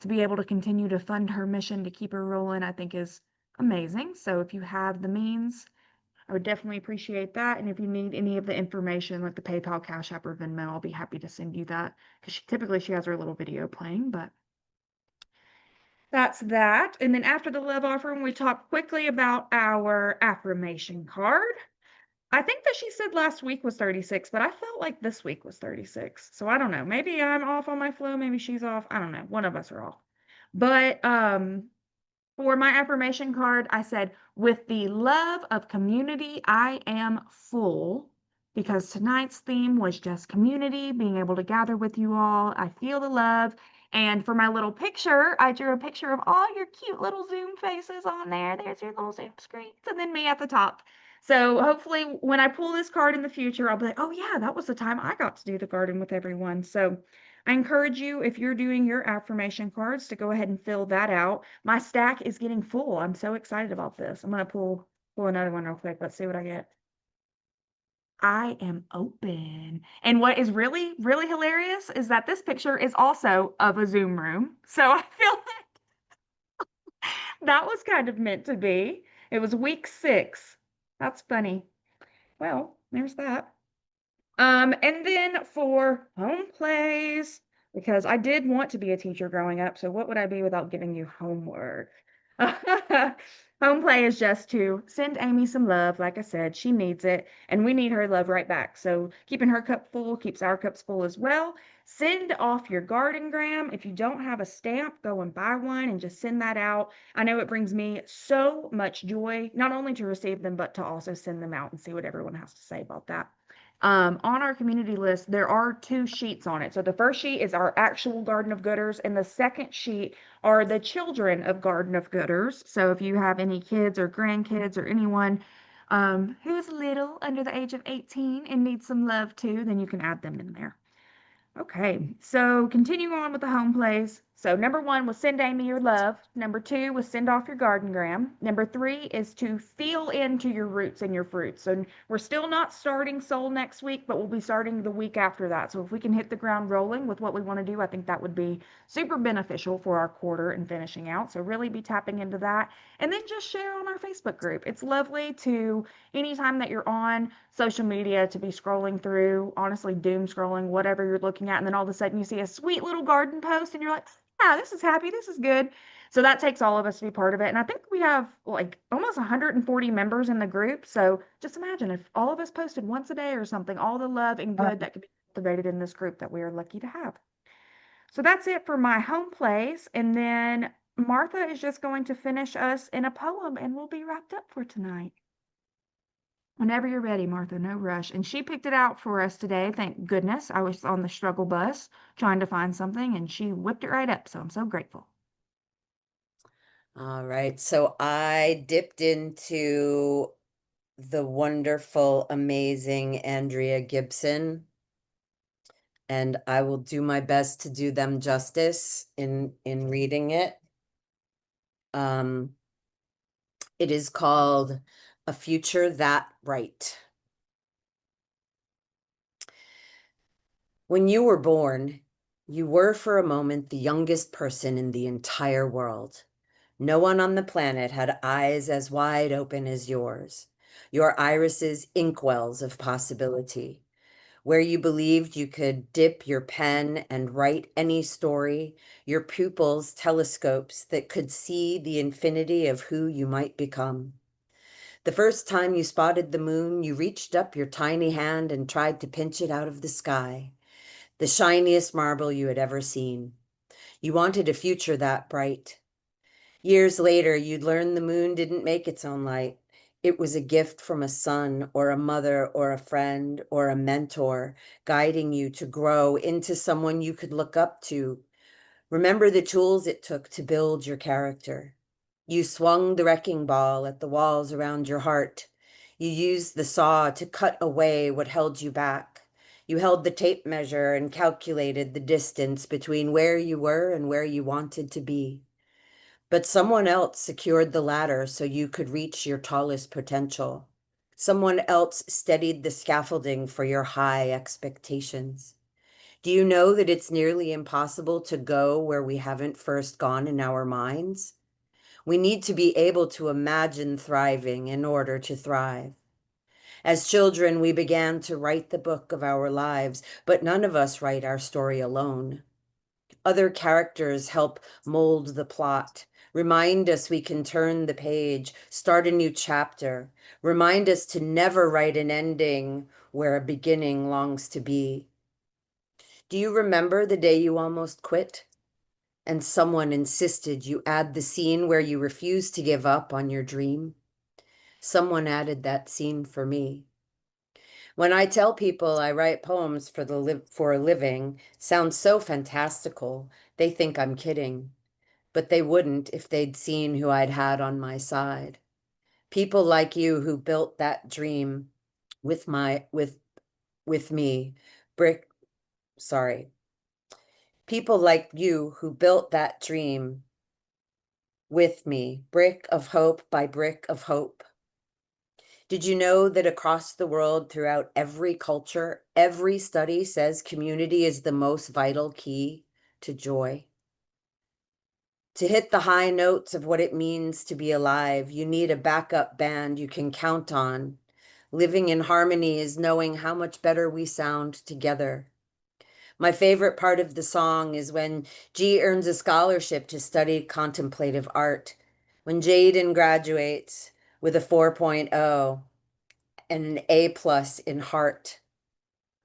to be able to continue to fund her mission to keep her rolling, I think is amazing. So if you have the means, I would definitely appreciate that. And if you need any of the information, like the PayPal, Cash App, or Venmo, I'll be happy to send you that, because she has her little video playing. But that's that. And then after the love offering, we talked quickly about our affirmation card. I think that she said last week was 36, but I felt like this week was 36. So I don't know. Maybe I'm off on my flow. Maybe she's off. I don't know. One of us are off. But for my affirmation card, I said, with the love of community, I am full. Because tonight's theme was just community, being able to gather with you all. I feel the love. And for my little picture, I drew a picture of all your cute little Zoom faces on there. There's your little Zoom screens, and then me at the top. So hopefully when I pull this card in the future, I'll be like, oh yeah, that was the time I got to do the garden with everyone. So I encourage you, if you're doing your affirmation cards, to go ahead and fill that out. My stack is getting full. I'm so excited about this. I'm gonna pull another one real quick. Let's see what I get. I am open. And what is really, really hilarious is that this picture is also of a Zoom room. So I feel like that was kind of meant to be. It was week 6. That's funny. Well, there's that. And then for home plays, because I did want to be a teacher growing up, so what would I be without giving you homework? Home play is just to send Amy some love. Like I said, she needs it, and we need her love right back. So keeping her cup full keeps our cups full as well. Send off your gardengram. If you don't have a stamp, go and buy one and just send that out. I know it brings me so much joy, not only to receive them, but to also send them out and see what everyone has to say about that. On our community list, there are two sheets on it. So the first sheet is our actual Garden of Gooders, and the second sheet are the children of Garden of Gooders. So if you have any kids or grandkids or anyone who's little under the age of 18 and needs some love too, then you can add them in there. Okay, so continuing on with the home plays. So number one was send Amy your love. Number two was send off your gardengram. Number three is to feel into your roots and your fruits. So we're still not starting soul next week, but we'll be starting the week after that. So if we can hit the ground rolling with what we want to do, I think that would be super beneficial for our quarter and finishing out. So really be tapping into that. And then just share on our Facebook group. It's lovely to anytime that you're on social media to be scrolling through, honestly, doom scrolling, whatever you're looking at, and then all of a sudden you see a sweet little garden post and you're like, yeah, this is happy, this is good. So that takes all of us to be part of it. And I think we have like almost 140 members in the group. So just imagine if all of us posted once a day or something, all the love and good that could be cultivated in this group that we are lucky to have. So that's it for my home plays. And then Martha is just going to finish us in a poem and we'll be wrapped up for tonight. Whenever you're ready, Martha, no rush. And she picked it out for us today. Thank goodness. I was on the struggle bus trying to find something and she whipped it right up. So I'm so grateful. All right. So I dipped into the wonderful, amazing Andrea Gibson, and I will do my best to do them justice in reading it. It is called A Future That Bright. When you were born, you were for a moment the youngest person in the entire world. No one on the planet had eyes as wide open as yours, your irises inkwells of possibility. Where you believed you could dip your pen and write any story, your pupils telescopes that could see the infinity of who you might become. The first time you spotted the moon, you reached up your tiny hand and tried to pinch it out of the sky, the shiniest marble you had ever seen. You wanted a future that bright. Years later, you'd learn the moon didn't make its own light. It was a gift from a son or a mother or a friend or a mentor, guiding you to grow into someone you could look up to. Remember the tools it took to build your character. You swung the wrecking ball at the walls around your heart. You used the saw to cut away what held you back. You held the tape measure and calculated the distance between where you were and where you wanted to be. But someone else secured the ladder so you could reach your tallest potential. Someone else steadied the scaffolding for your high expectations. Do you know that it's nearly impossible to go where we haven't first gone in our minds? We need to be able to imagine thriving in order to thrive. As children, we began to write the book of our lives, but none of us write our story alone. Other characters help mold the plot, remind us we can turn the page, start a new chapter, remind us to never write an ending where a beginning longs to be. Do you remember the day you almost quit? And someone insisted you add the scene where you refused to give up on your dream? Someone added that scene for me. When I tell people I write poems for a living, sounds so fantastical, they think I'm kidding. But they wouldn't if they'd seen who I'd had on my side. People like you who built that dream with me, People like you who built that dream with me, brick of hope by brick of hope. Did you know that across the world, throughout every culture, every study says community is the most vital key to joy? To hit the high notes of what it means to be alive, you need a backup band you can count on, Living in harmony is knowing how much better we sound together. My favorite part of the song is when G earns a scholarship to study contemplative art, when Jaden graduates with a 4.0 and an A+ in heart,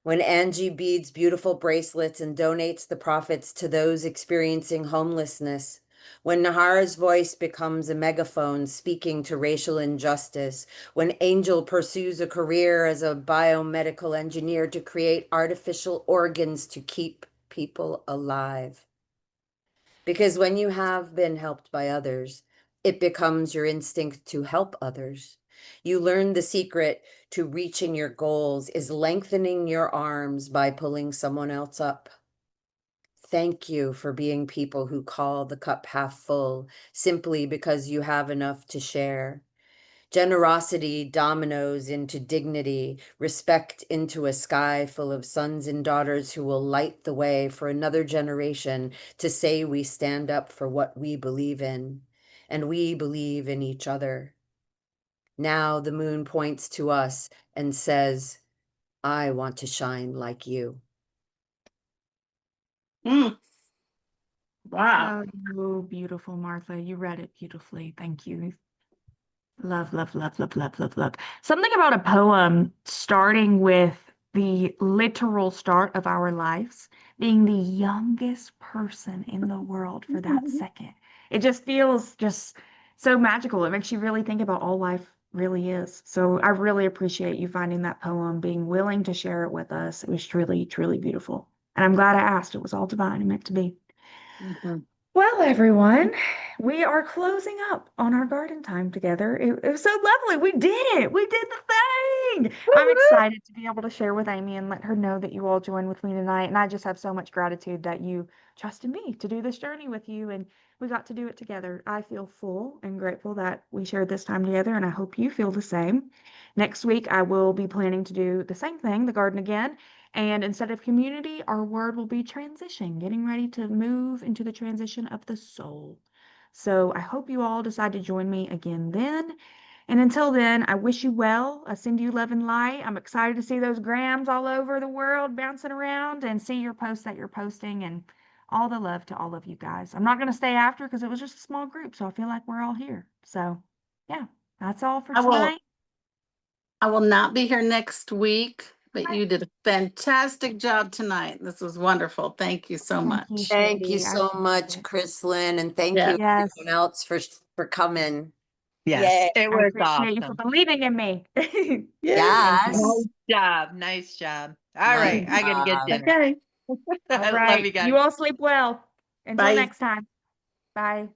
when Angie beads beautiful bracelets and donates the profits to those experiencing homelessness, when Nahara's voice becomes a megaphone speaking to racial injustice, when Angel pursues a career as a biomedical engineer to create artificial organs to keep people alive. Because when you have been helped by others, it becomes your instinct to help others. You learn the secret to reaching your goals is lengthening your arms by pulling someone else up. Thank you for being people who call the cup half full simply because you have enough to share. Generosity dominoes into dignity, respect into a sky full of sons and daughters who will light the way for another generation to say we stand up for what we believe in, and we believe in each other. Now the moon points to us and says, I want to shine like you. Mm. Wow. Oh, beautiful, Martha. You read it beautifully. Thank you. Love, love, love, love, love, love, love. Something about a poem starting with the literal start of our lives, being the youngest person in the world for that second. It just feels just so magical. It makes you really think about all life really is. So I really appreciate you finding that poem, being willing to share it with us. It was truly, truly beautiful. And I'm glad I asked. It was all divine and meant to be. Mhm. Well, everyone, we are closing up on our garden time together. It was so lovely. We did it. We did the thing. I'm excited to be able to share with Amy and let her know that you all joined with me tonight. And I just have so much gratitude that you trusted me to do this journey with you and we got to do it together. I feel full and grateful that we shared this time together, and I hope you feel the same. Next week, I will be planning to do the same thing, the garden again. And instead of community, our word will be transition, getting ready to move into the transition of the soul. So I hope you all decide to join me again then. And until then, I wish you well. I send you love and light. I'm excited to see those grams all over the world bouncing around and see your posts that you're posting, and all the love to all of you guys. I'm not going to stay after because it was just a small group. So I feel like we're all here. So yeah, that's all for I will tonight. I will not be here next week, but you did a fantastic job tonight. This was wonderful. Thank you so Thank you, much. Thank you Shady. I so much, appreciate it. Krislyn, and thank Yeah. you Yes. everyone else for coming. Yes, it I was appreciate you for awesome. believing in me. Yay. Thank you. Yes. Nice job. Nice job. All Nice right, I gotta get job. dinner. Okay. All Love right. you guys. You all sleep well. Until Bye. next time. Bye.